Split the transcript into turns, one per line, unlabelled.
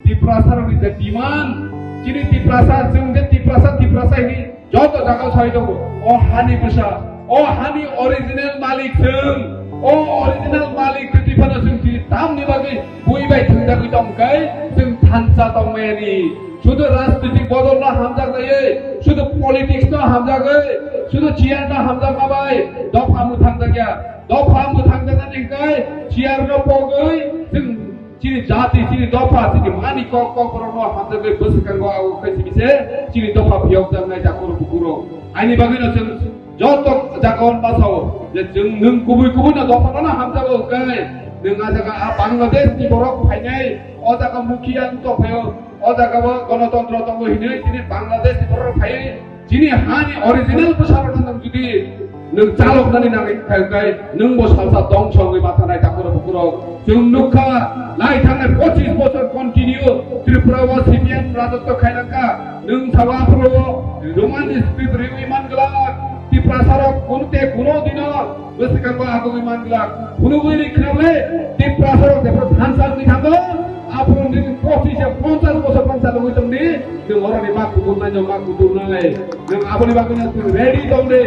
tiprasar ni demand ciri tiprasar जों जे tiprasar ini যত জায়গা ছয় দেব ও হানি বসা ও হানি অরিজিনাল মালিক जों ও অরিজিনাল মালিক তিপানা जों দামনি বাগै বইবাই থাंदागै दंखाय जों थानसा दंमेनि শুধু রাজনৈতিক বদল না হামজাগै শুধু পলিটিক্স না হামজাগै শুধু চিয়ার না হামজাগাबाय দফাमु थांजागिया दफामु थांजानानैखाय चियारनो पगै जों ciri jati ciri dofa ciri mani kok korono hamzagai besekan gua aku kasih bisa ciri dofa biok dan ngai jakuru bukuro ini bagaimana jeng jotok jakawan pasau jeng neng kubui na dofa na hamzago kai neng ajaga Bangladesh ni borok painai odaga mukian to payo odaga gণতন্ত্র tonggo hini ciri Bangladesh ni borok painai ciri hani original pesaronan nang judi neng calok nani nang kai neng bos salsa dong chongi batanai jakuru bukuro जों नुखा लाई थांनाय 25 বছর continue Tripura CPM রাজত্ব খাইলাকা नों सावाफ्रो रोमानि script इमान गला ত্রিপুরা সরক কোনতে কোনো দিন বসকাঙ্গ আগো ইমান গলা ফুনুগুইরি খাবলে ত্রিপুরা সরক দেখো ধানসার দি থাঙ্গো আপন দিন 25 50 বছর পঞ্চাল হইতমনি जों অরনি মা কুদুর না মা কুদুর নাই जों আপনি বাগুনা রেডি দৌড়ে